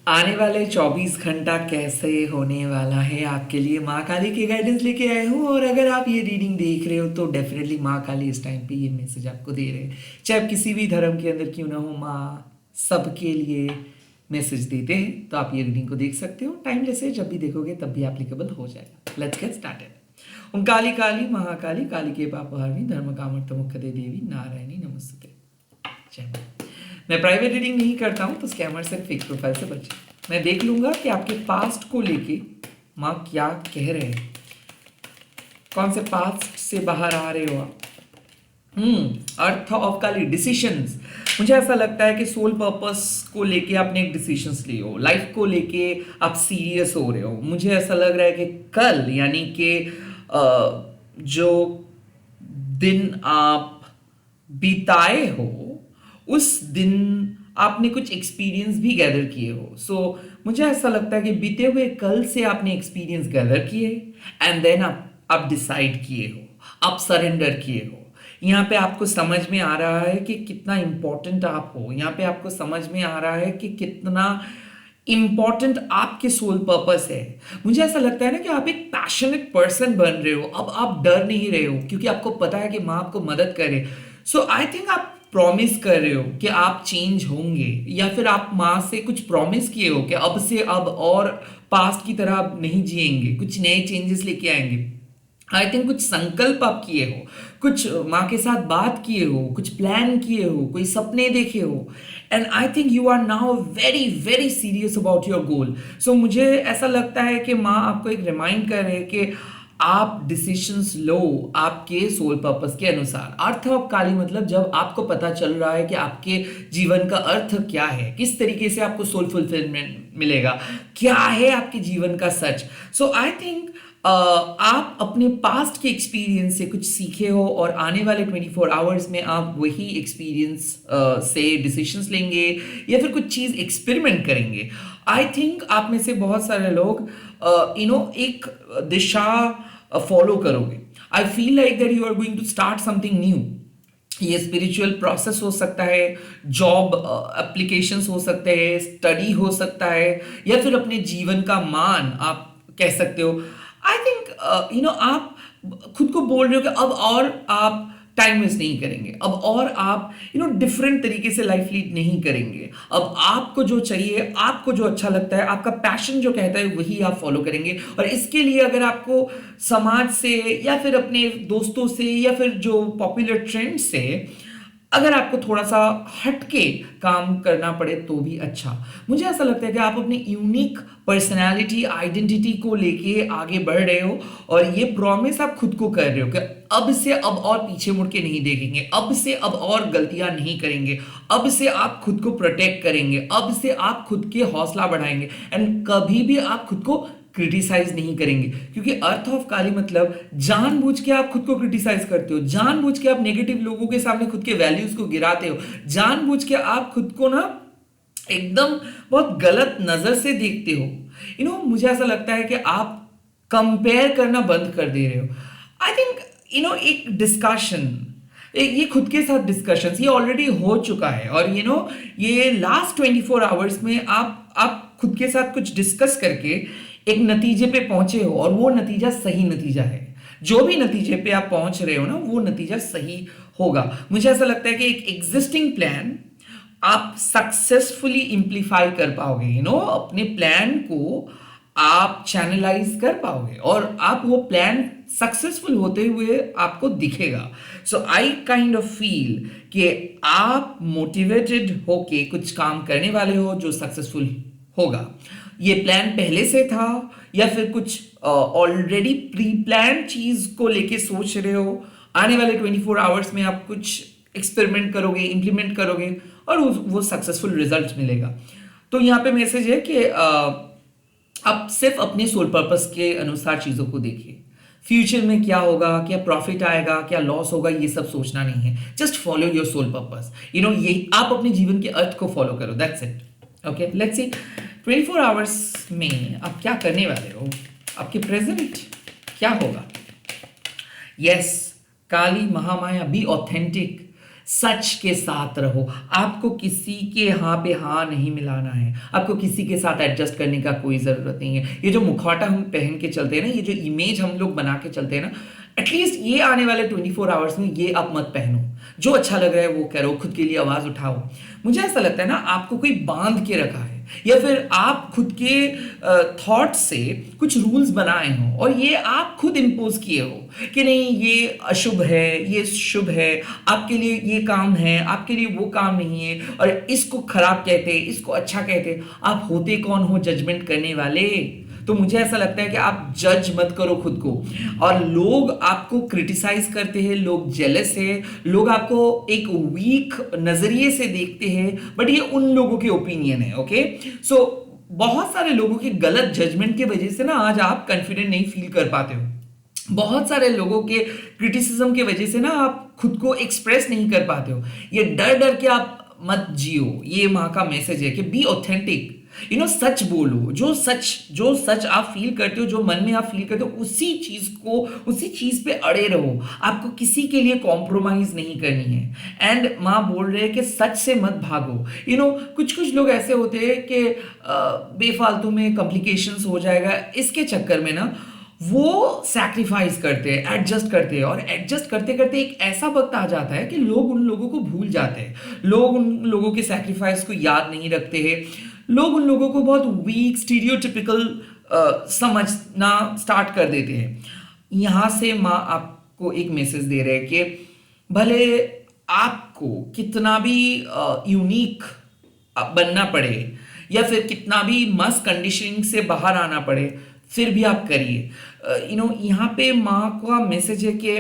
आने वाले 24 घंटा कैसे होने वाला है आपके लिए माँ काली की गाइडेंस लेके आए हूँ। और अगर आप ये रीडिंग देख रहे हो तो डेफिनेटली माँ काली इस टाइम पे ये मैसेज आपको दे रहे हैं। चाहे आप किसी भी धर्म के अंदर क्यों ना हो, माँ सबके लिए मैसेज देते हैं। तो आप ये रीडिंग को देख सकते हो, टाइमलेस है, जब भी देखोगे तब भी एप्लीकेबल हो जाएगा। Let's get started. Om Kali Kali Mahakali Kali के पापहारिणी धर्म कामर्थ मुख्यदे देवी नारायणी नमस्ते। जय माँ। मैं प्राइवेट रीडिंग नहीं करता हूँ तो स्कैमर से फेक प्रोफाइल से बचें। मैं देख लूंगा कि आपके पास्ट को लेके माँ क्या कह रहे हैं, कौन से पास्ट से बाहर आ रहे हो आप। Earth of Kali decisions. मुझे ऐसा लगता है कि सोल पर्पस को लेके आपने एक डिसीशंस लिए हो, लाइफ को लेके आप सीरियस हो रहे हो। मुझे ऐसा लग रहा है कि कल यानी कि जो दिन आप बिताए हो उस दिन आपने कुछ एक्सपीरियंस भी गैदर किए हो। मुझे ऐसा लगता है कि बीते हुए कल से आपने एक्सपीरियंस गैदर किए एंड देन आप डिसाइड किए हो, आप सरेंडर किए हो। यहाँ पे आपको समझ में आ रहा है कि कितना इंपॉर्टेंट आप हो। यहाँ पे आपको समझ में आ रहा है कि कितना इंपॉर्टेंट आपके सोल पर्पस है। मुझे ऐसा लगता है ना कि आप एक पैशनेट पर्सन बन रहे हो। अब आप डर नहीं रहे हो क्योंकि आपको पता है कि माँ आपको मदद करे। आई थिंक आप प्रॉमिस कर रहे हो कि आप चेंज होंगे, या फिर आप माँ से कुछ प्रॉमिस किए हो कि अब से अब और पास्ट की तरह आप नहीं जिएंगे, कुछ नए चेंजेस लेके आएंगे। आई थिंक कुछ संकल्प आप किए हो, कुछ माँ के साथ बात किए हो, कुछ प्लान किए हो, कोई सपने देखे हो। And I think you are now very very serious about your goal. मुझे ऐसा लगता है कि माँ आपको एक रिमाइंड कर रहे हैं कि आप डिसीशंस लो आपके सोल पर्पस के अनुसार। अर्थ ऑफ काली मतलब जब आपको पता चल रहा है कि आपके जीवन का अर्थ क्या है, किस तरीके से आपको सोल फुलफिलमेंट मिलेगा, क्या है आपके जीवन का सच। आई थिंक आप अपने पास्ट के एक्सपीरियंस से कुछ सीखे हो और आने वाले 24 आवर्स में आप वही एक्सपीरियंस से डिसीशंस लेंगे या फिर कुछ चीज़ एक्सपेरिमेंट करेंगे। आई थिंक आप में से बहुत सारे लोग एक दिशा फॉलो करोगे। I feel like that you are going to start something new. ये स्पिरिचुअल प्रोसेस हो सकता है, जॉब एप्लीकेशंस हो सकते हैं, स्टडी हो सकता है, या फिर अपने जीवन का मान आप कह सकते हो। आई थिंक आप खुद को बोल रहे हो कि अब और आप टाइम वेस्ट नहीं करेंगे, अब और आप डिफरेंट तरीके से लाइफ लीड नहीं करेंगे। अब आपको जो चाहिए, आपको जो अच्छा लगता है, आपका पैशन जो कहता है वही आप फॉलो करेंगे। और इसके लिए अगर आपको समाज से या फिर अपने दोस्तों से या फिर जो पॉपुलर ट्रेंड से अगर आपको थोड़ा सा हटके काम करना पड़े तो भी अच्छा। मुझे ऐसा लगता है कि आप अपनी यूनिक पर्सनालिटी आइडेंटिटी को लेके आगे बढ़ रहे हो और ये प्रॉमिस आप खुद को कर रहे हो कि अब से अब और पीछे मुड़ के नहीं देखेंगे, अब से अब और गलतियां नहीं करेंगे, अब से आप खुद को प्रोटेक्ट करेंगे, अब से आप खुद के हौसला बढ़ाएंगे एंड कभी भी आप खुद को क्रिटिसाइज नहीं करेंगे। क्योंकि अर्थ ऑफ काली मतलब जानबूझ के आप खुद को क्रिटिसाइज करते हो, जानबूझ के आप नेगेटिव लोगों के सामने खुद के वैल्यूज को गिराते हो, जानबूझ के आप खुद को ना एकदम बहुत गलत नजर से देखते हो। मुझे ऐसा लगता है कि आप कंपेयर करना बंद कर दे रहे हो। आई थिंक एक डिस्कशन, ये खुद के साथ डिस्कशन ये ऑलरेडी हो चुका है और ये लास्ट 24 आवर्स में आप खुद के साथ कुछ डिस्कस करके एक नतीजे पे पहुंचे हो और वो नतीजा सही नतीजा है। जो भी नतीजे पे आप पहुंच रहे हो ना, वो नतीजा सही होगा। मुझे ऐसा लगता है कि एक एग्जिस्टिंग प्लान आप सक्सेसफुली इंप्लीफाई कर पाओगे। अपने प्लान को आप चैनलाइज कर पाओगे और आप वो प्लान सक्सेसफुल होते हुए आपको दिखेगा। आई काइंड ऑफ फील कि आप मोटिवेटेड होके कुछ काम करने वाले हो जो सक्सेसफुल होगा। ये प्लान पहले से था या फिर कुछ ऑलरेडी प्री प्लान चीज को लेके सोच रहे हो। आने वाले 24 आवर्स में आप कुछ एक्सपेरिमेंट करोगे, इंप्लीमेंट करोगे और वो सक्सेसफुल रिजल्ट मिलेगा। तो यहाँ पे मैसेज है कि आप सिर्फ अपने सोल पर्पस के अनुसार चीजों को देखिए। फ्यूचर में क्या होगा, क्या प्रॉफिट आएगा, क्या लॉस होगा, ये सब सोचना नहीं है। Just follow your soul purpose. ये आप अपने जीवन के अर्थ को फॉलो करो, that's it. Okay, let's see 24 hours में आप क्या करने वाले हो, आपके प्रेजेंट क्या होगा। Yes, Kali Mahamaya be authentic. सच के साथ रहो। आपको किसी के हाँ पे हाँ नहीं मिलाना है, आपको किसी के साथ एडजस्ट करने का कोई ज़रूरत नहीं है। ये जो मुखौटा हम पहन के चलते हैं ना, ये जो इमेज हम लोग बना के चलते हैं ना, एटलीस्ट ये आने वाले 24 आवर्स में ये आप मत पहनो। जो अच्छा लग रहा है वो करो, खुद के लिए आवाज़ उठाओ। मुझे ऐसा लगता है ना, आपको कोई बांध के रखा है या फिर आप खुद के थॉट से कुछ रूल्स बनाए हो और ये आप खुद इम्पोज किए हो कि नहीं ये अशुभ है, ये शुभ है, आपके लिए ये काम है, आपके लिए वो काम नहीं है, और इसको खराब कहते हैं, इसको अच्छा कहते हैं। आप होते कौन हो जजमेंट करने वाले? तो मुझे ऐसा लगता है कि आप जज मत करो खुद को। और लोग आपको क्रिटिसाइज करते हैं, लोग जेलस है, लोग आपको एक वीक नजरिए से देखते हैं, बट ये उन लोगों के ओपिनियन है। ओके, सो बहुत सारे लोगों की गलत जजमेंट की वजह से ना आज आप कॉन्फिडेंट नहीं फील कर पाते हो। बहुत सारे लोगों के क्रिटिसिज्म की वजह से ना आप खुद को एक्सप्रेस नहीं कर पाते हो। ये डर डर के आप मत जियो। ये माँ का मैसेज है कि बी ऑथेंटिक, सच बोलो। जो सच आप फील करते हो, जो मन में आप फील करते हो, उसी चीज पे अड़े रहो। आपको किसी के लिए कॉम्प्रोमाइज नहीं करनी है। एंड माँ बोल रहे हैं कि सच से मत भागो। कुछ लोग ऐसे होते हैं कि बेफालतू में कॉम्प्लिकेशंस हो जाएगा, इसके चक्कर में ना वो सैक्रिफाइस करते हैं, एडजस्ट करते हैं, और एडजस्ट करते करते एक ऐसा वक्त आ जाता है कि लोग उन लोगों को भूल जाते हैं, लोग उन लोगों के सैक्रिफाइस को याद नहीं रखते हैं, लोग उन लोगों को बहुत वीक स्टीरियोटिपिकल समझना स्टार्ट कर देते हैं। यहाँ से माँ आपको एक मैसेज दे रहे हैं कि भले आपको कितना भी यूनिक बनना पड़े या फिर कितना भी मस्त कंडीशनिंग से बाहर आना पड़े, फिर भी आप करिए। यहाँ पे माँ का मैसेज है कि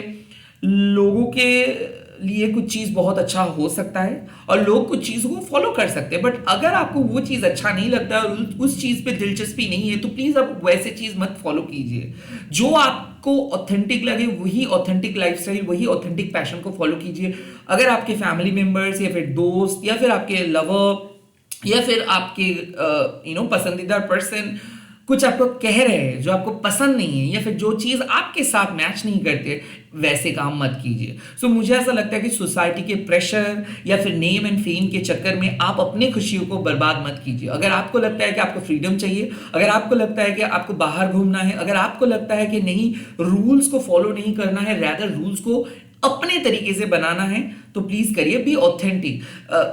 लोगों के लिए कुछ चीज़ बहुत अच्छा हो सकता है और लोग कुछ चीज़ों को फॉलो कर सकते हैं, बट अगर आपको वो चीज़ अच्छा नहीं लगता और उस चीज़ पे दिलचस्पी नहीं है, तो प्लीज़ आप वैसे चीज़ मत फॉलो कीजिए। जो आपको ऑथेंटिक लगे वही ऑथेंटिक लाइफस्टाइल, वही ऑथेंटिक पैशन को फॉलो कीजिए। अगर आपके फैमिली मेम्बर्स या फिर दोस्त या फिर आपके लवर या फिर आपके पसंदीदा पर्सन कुछ आपको कह रहे हैं जो आपको पसंद नहीं है या फिर जो चीज़ आपके साथ मैच नहीं करते, वैसे काम मत कीजिए। सो मुझे ऐसा लगता है कि सोसाइटी के प्रेशर या फिर नेम एंड फेम के चक्कर में आप अपनी खुशियों को बर्बाद मत कीजिए। अगर आपको लगता है कि आपको फ्रीडम चाहिए, अगर आपको लगता है कि आपको बाहर घूमना है, अगर आपको लगता है कि नहीं रूल्स को फॉलो नहीं करना है, रैदर रूल्स को अपने तरीके से बनाना है, तो प्लीज करिए। बी ऑथेंटिक,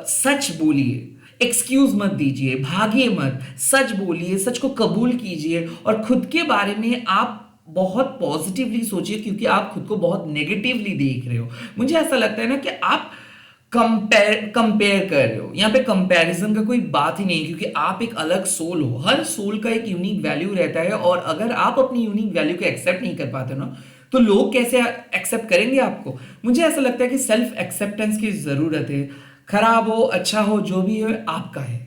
सच बोलिए, एक्सक्यूज मत दीजिए, भागिए मत, सच बोलिए, सच को कबूल कीजिए और खुद के बारे में आप बहुत पॉजिटिवली सोचिए, क्योंकि आप खुद को बहुत नेगेटिवली देख रहे हो। मुझे ऐसा लगता है ना कि आप कंपेयर कर रहे हो। यहाँ पे कंपैरिजन का कोई बात ही नहीं, क्योंकि आप एक अलग सोल हो। हर सोल का एक यूनिक वैल्यू रहता है, और अगर आप अपनी यूनिक वैल्यू को एक्सेप्ट नहीं कर पाते ना, तो लोग कैसे एक्सेप्ट करेंगे आपको। मुझे ऐसा लगता है कि सेल्फ एक्सेप्टेंस की जरूरत है। खराब हो, अच्छा हो, जो भी हो आपका है।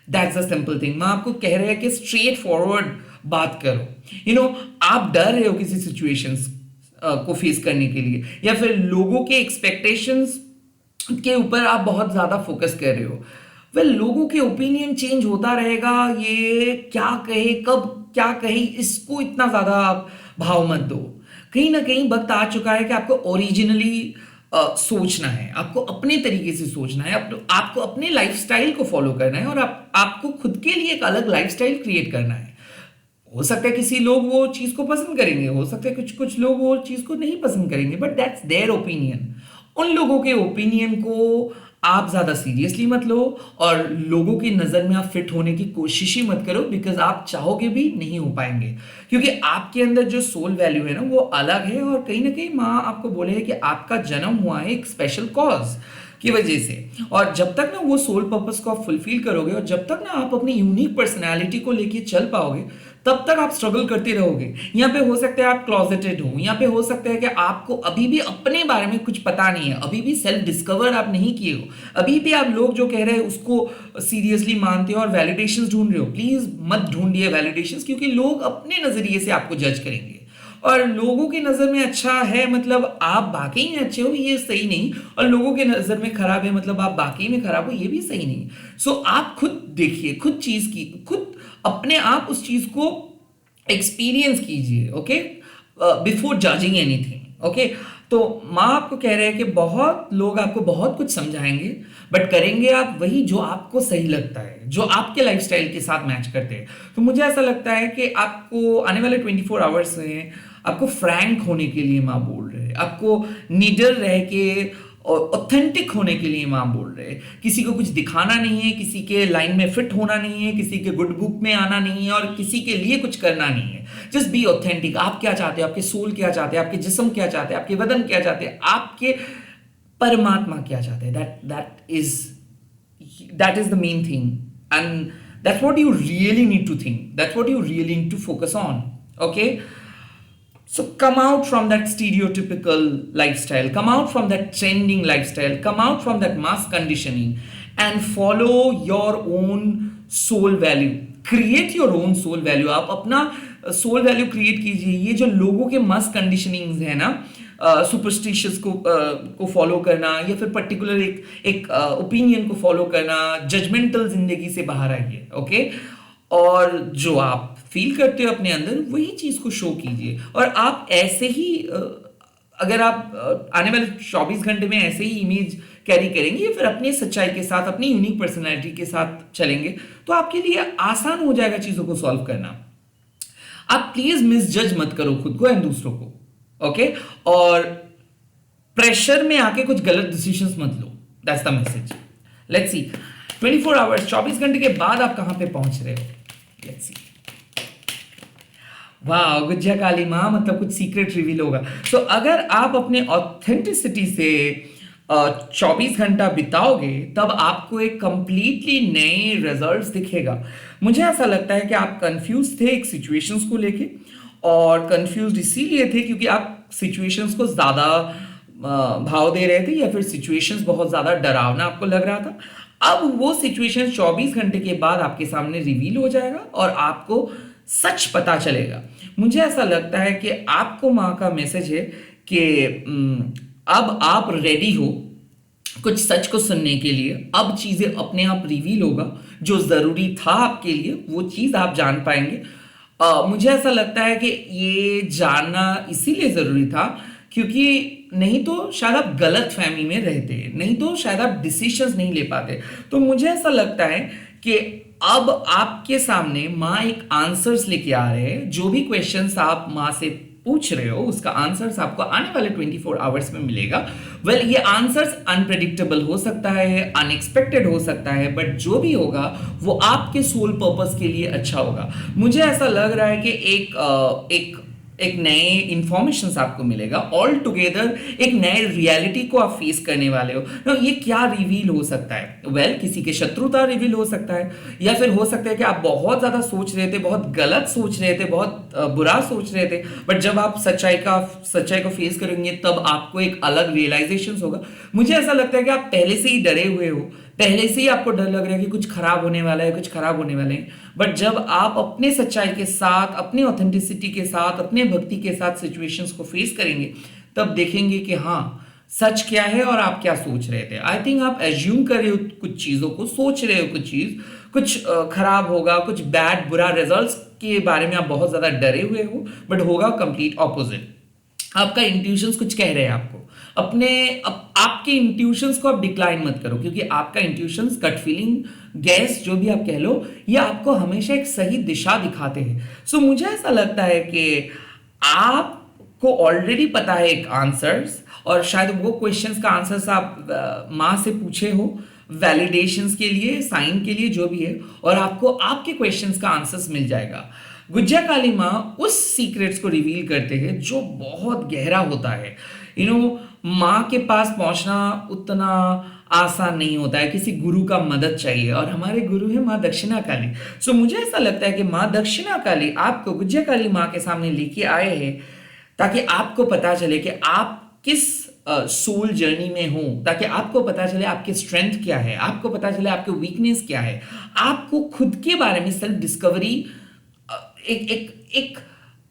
That's a simple thing. मैं आपको कह रहा है कि स्ट्रेट फॉरवर्ड बात करो। आप डर रहे हो किसी सिचुएशंस को फेस करने के लिए, या फिर लोगों के एक्सपेक्टेशंस के ऊपर आप बहुत ज्यादा फोकस कर रहे हो। लोगों के ओपिनियन चेंज होता रहेगा, ये क्या कहे, कब क्या कहे, इसको इतना ज्यादा आप भाव मत दो। कहीं ना कहीं वक्त आ चुका है कि आपको ओरिजिनली सोचना है, आपको अपने तरीके से सोचना है, आपको अपने लाइफस्टाइल को फॉलो करना है, और आपको खुद के लिए एक अलग लाइफस्टाइल क्रिएट करना है। हो सकता है किसी लोग वो चीज को पसंद करेंगे, हो सकता है कुछ लोग वो चीज को नहीं पसंद करेंगे, बट दैट्स देयर ओपिनियन। उन लोगों के ओपिनियन को आप ज्यादा सीरियसली मत लो, और लोगों की नजर में आप फिट होने की कोशिश ही मत करो, बिकॉज आप चाहोगे भी नहीं हो पाएंगे, क्योंकि आपके अंदर जो सोल वैल्यू है ना वो अलग है। और कहीं ना कहीं माँ आपको बोले है कि आपका जन्म हुआ है एक स्पेशल कॉज की वजह से, और जब तक ना वो सोल पर्पस को आप फुलफिल करोगे, और जब तक ना आप अपनी यूनिक पर्सनैलिटी को लेके चल पाओगे, तब तक आप स्ट्रगल करते रहोगे। यहाँ पे हो सकता है आप क्लॉजेटेड हो, यहाँ पे हो सकता है कि आपको अभी भी अपने बारे में कुछ पता नहीं है, अभी भी सेल्फ डिस्कवर आप नहीं किए हो, अभी भी आप लोग जो कह रहे हैं उसको सीरियसली मानते हो और वैलिडेशंस ढूंढ रहे हो। प्लीज मत ढूंढिए वैलिडेशंस, क्योंकि लोग अपने नजरिए से आपको जज करेंगे, और लोगों की नजर में अच्छा है मतलब आप वाकई में अच्छे हो, ये सही नहीं, और लोगों के नजर में खराब है मतलब आप वाकई में खराब हो, ये भी सही नहीं। सो आप खुद देखिए, खुद चीज की खुद अपने आप उस चीज को एक्सपीरियंस कीजिए, okay, before judging anything, okay. तो माँ आपको कह रहे हैं कि बहुत लोग आपको बहुत कुछ समझाएंगे, बट करेंगे आप वही जो आपको सही लगता है, जो आपके लाइफस्टाइल के साथ मैच करते हैं। तो मुझे ऐसा लगता है कि आपको आने वाले 24 आवर्स में आपको फ्रैंक होने के लिए माँ बोल रहे हैं, आपको निडर रह के ऑथेंटिक होने के लिए माँ बोल रहे हैं। किसी को कुछ दिखाना नहीं है, किसी के लाइन में फिट होना नहीं है, किसी के गुड बुक में आना नहीं है, और किसी के लिए कुछ करना नहीं है। Just be authentic. आप क्या चाहते हो, आपके सोल क्या चाहते हैं, आपके जिस्म क्या चाहते हैं, आपके बदन क्या चाहते हैं, आपके परमात्मा क्या चाहते हैं, that is the main thing, and that's what you really need to think, that's what you really need to focus on. Okay, so come out from that stereotypical lifestyle, come out from that trending lifestyle, come out from that mass conditioning, and follow your own soul value. Create your own soul value. आप अपना soul value create कीजिए। ये जो लोगों के मास conditionings है ना, superstitious को फॉलो करना, या फिर पर्टिकुलर एक ओपिनियन को फॉलो करना, जजमेंटल जिंदगी से बाहर आइए। ओके, और जो आप फील करते हो अपने अंदर वही चीज को शो कीजिए। और आप ऐसे ही अगर आप आने वाले 24 घंटे में ऐसे ही इमेज कैरी करेंगे, या फिर अपनी सच्चाई के साथ, अपनी यूनिक पर्सनैलिटी के साथ चलेंगे, तो आपके लिए आसान हो जाएगा चीजों को सॉल्व करना। आप प्लीज मिसजज मत करो खुद को एंड दूसरों को। ओके, और प्रेशर में आके कुछ गलत डिसीजंस मत लो। That's the message. Let's see 24 hours, 24 घंटे के बाद आप कहां पे पहुंच रहे हो। Let's see. वाह, गुज्जा काली माँ, मतलब कुछ सीक्रेट रिवील होगा। तो अगर आप अपने ऑथेंटिसिटी से 24 घंटा बिताओगे, तब आपको एक कंप्लीटली नए रिजल्ट्स दिखेगा। मुझे ऐसा लगता है कि आप कंफ्यूज थे एक सिचुएशंस को लेके, और कंफ्यूज इसीलिए थे क्योंकि आप सिचुएशंस को ज्यादा भाव दे रहे थे, या फिर सिचुएशंस बहुत ज्यादा डरावना आपको लग रहा था। अब वो सिचुएशन 24 घंटे के बाद आपके सामने रिवील हो जाएगा और आपको सच पता चलेगा। मुझे ऐसा लगता है कि आपको माँ का मैसेज है कि अब आप रेडी हो कुछ सच को सुनने के लिए। अब चीजें अपने आप रिवील होगा, जो जरूरी था आपके लिए वो चीज आप जान पाएंगे। मुझे ऐसा लगता है कि ये जानना इसीलिए जरूरी था क्योंकि नहीं तो शायद आप गलत फहमी में रहते, नहीं तो शायद आप डिसीजंस नहीं ले पाते। तो मुझे ऐसा लगता है कि अब आपके सामने माँ एक आंसर्स लेके आ रहे हैं। जो भी क्वेश्चंस आप माँ से पूछ रहे हो उसका आंसर्स आपको आने वाले 24 आवर्स में मिलेगा। वेल, ये आंसर्स अनप्रेडिक्टेबल हो सकता है, अनएक्सपेक्टेड हो सकता है, बट जो भी होगा वो आपके सोल पर्पस के लिए अच्छा होगा। मुझे ऐसा लग रहा है कि एक नए इंफॉर्मेशन आपको मिलेगा, ऑल टुगेदर एक नए रियलिटी को आप फेस करने वाले हो ना। ये क्या रिवील हो सकता है? वेल, किसी के शत्रुता रिवील हो सकता है, या फिर हो सकता है कि आप बहुत ज्यादा सोच रहे थे, बहुत गलत सोच रहे थे, बहुत बुरा सोच रहे थे, बट जब आप सच्चाई को फेस करेंगे तब आपको एक अलग रियलाइजेशन होगा। मुझे ऐसा लगता है कि आप पहले से ही डरे हुए हो, पहले से ही आपको डर लग रहा है कि कुछ खराब होने वाला है, कुछ खराब होने वाले हैं, बट जब आप अपने सच्चाई के साथ, अपने ऑथेंटिसिटी के साथ, अपने भक्ति के साथ सिचुएशंस को फेस करेंगे, तब देखेंगे कि हाँ सच क्या है और आप क्या सोच रहे थे। आई थिंक आप एज्यूम कर रहे हो कुछ चीजों को, सोच रहे हो कुछ खराब होगा, कुछ बैड बुरा रिजल्ट्स के बारे में आप बहुत ज्यादा डरे हुए हो, बट होगा कंप्लीट ऑपोजिट। आपका इंट्यूशंस कुछ कह रहे हैं आपको, आपके इंट्यूशंस को आप डिक्लाइन मत करो, क्योंकि आपका इंट्यूशंस, गट फीलिंग, गैस, जो भी आप कह लो, ये आपको हमेशा एक सही दिशा दिखाते हैं। सो मुझे ऐसा लगता है कि आपको ऑलरेडी पता है एक आंसर्स, और शायद वो क्वेश्चंस का आंसर्स आप माँ से पूछे हो वैलिडेशंस के लिए, साइन के लिए, जो भी है, और आपको आपके क्वेश्चंस का आंसर्स मिल जाएगा। गुज्जा काली माँ उस सीक्रेट्स को रिवील करते हैं जो बहुत गहरा होता है। माँ के पास पहुंचना उतना आसान नहीं होता है, किसी गुरु का मदद चाहिए, और हमारे गुरु है माँ दक्षिणा काली। सो मुझे ऐसा लगता है कि माँ दक्षिणा काली आपको गुज्जा काली माँ के सामने लेके आए हैं ताकि आपको पता चले कि आप किस सोल जर्नी में हो, ताकि आपको पता चले आपकी स्ट्रेंथ क्या है, आपको पता चले आपके वीकनेस क्या है, आपको खुद के बारे में सेल्फ डिस्कवरी,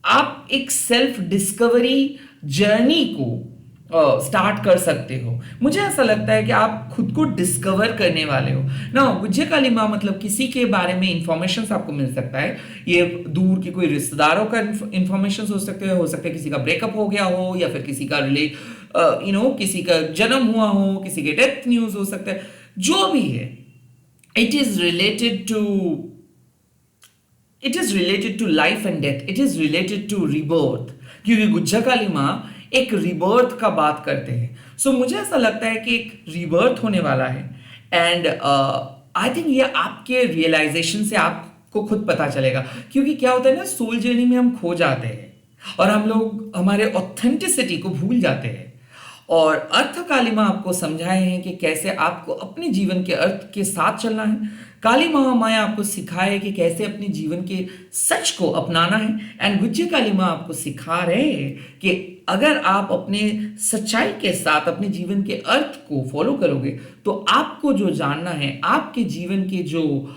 आप एक सेल्फ डिस्कवरी जर्नी को स्टार्ट कर सकते हो। मुझे ऐसा लगता है कि आप खुद को डिस्कवर करने वाले हो ना। गुज्जा काली माँ मतलब किसी के बारे में इंफॉर्मेशन आपको मिल सकता है, ये दूर के कोई रिश्तेदारों का इंफॉर्मेशन हो सकता है किसी का ब्रेकअप हो गया हो, या फिर किसी का किसी का जन्म हुआ हो, किसी के डेथ न्यूज हो सकता है, जो भी है, it is related to life and death, it is related to rebirth, क्योंकि गुज्जा काली माँ एक रिबर्थ का बात करते हैं। सो मुझे ऐसा लगता है कि एक रिबर्थ होने वाला है, एंड आई थिंक ये आपके रियलाइजेशन से आपको खुद पता चलेगा, क्योंकि क्या होता है ना, सोल जर्नी में हम खो जाते हैं और हम लोग हमारे ऑथेंटिसिटी को भूल जाते हैं। और अर्थ काली माँ आपको समझाए हैं कि कैसे आपको अपने जीवन के अर्थ के साथ चलना है। काली महामाया आपको सिखाए कि कैसे अपने जीवन के सच को अपनाना है, एंड गुज्जे काली माँ आपको सिखा रहे हैं कि अगर आप अपने सच्चाई के साथ अपने जीवन के अर्थ को फॉलो करोगे तो आपको जो जानना है, आपके जीवन के जो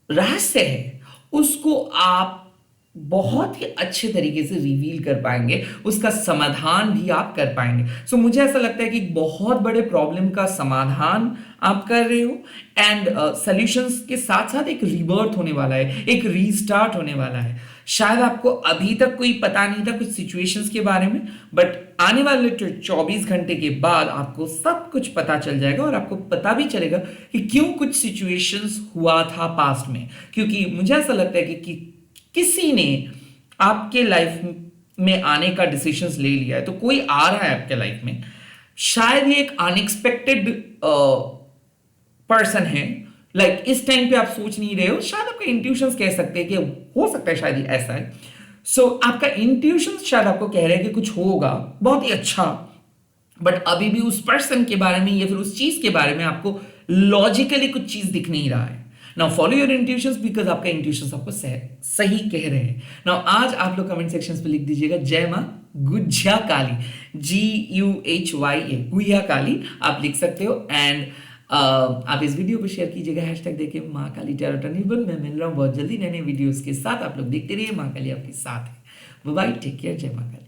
रहस्य है, उसको आप बहुत ही अच्छे तरीके से रिवील कर पाएंगे, उसका समाधान भी आप कर पाएंगे। सो मुझे ऐसा लगता है कि बहुत बड़े प्रॉब्लम का समाधान आप कर रहे हो, एंड सॉल्यूशंस के साथ साथ एक रीबर्थ होने वाला है, एक रीस्टार्ट होने वाला है। शायद आपको अभी तक कोई पता नहीं था कुछ सिचुएशंस के बारे में, बट आने वाले 24 घंटे के बाद आपको सब कुछ पता चल जाएगा, और आपको पता भी चलेगा कि क्यों कुछ सिचुएशंस हुआ था पास्ट में। क्योंकि मुझे ऐसा लगता है कि किसी ने आपके लाइफ में आने का डिसीजंस ले लिया है, तो कोई आ रहा है आपके लाइफ में, शायद ये एक अनएक्सपेक्टेड पर्सन है, लाइक इस टाइम पे आप सोच नहीं रहे हो, शायद आपका इंट्यूशंस कह सकते हैं कि हो सकता है शायद ये ऐसा है। सो आपका इंट्यूशंस शायद आपको कह रहे हैं कि कुछ होगा बहुत ही अच्छा, बट अभी भी उस पर्सन के बारे में या फिर उस चीज के बारे में आपको लॉजिकली कुछ चीज दिख नहीं रहा है। Now follow your intuitions, because आपका इंट्यूशंस आपको सही कह रहे हैं। नाउ आज आप लोग कमेंट सेक्शंस पे लिख दीजिएगा जय मां गुज्जा काली, GUHYA, गुहिया काली आप लिख सकते हो, एंड आप इस वीडियो को शेयर कीजिएगा हैशटैग देके माँ काली टैरो टर्नेबल। मैं मिल रहा हूँ बहुत जल्दी नए नए वीडियोस के साथ, आप लोग देखते रहिए, माँ काली आपके साथ है। बाय बाय, टेक केयर, जय माँ काली।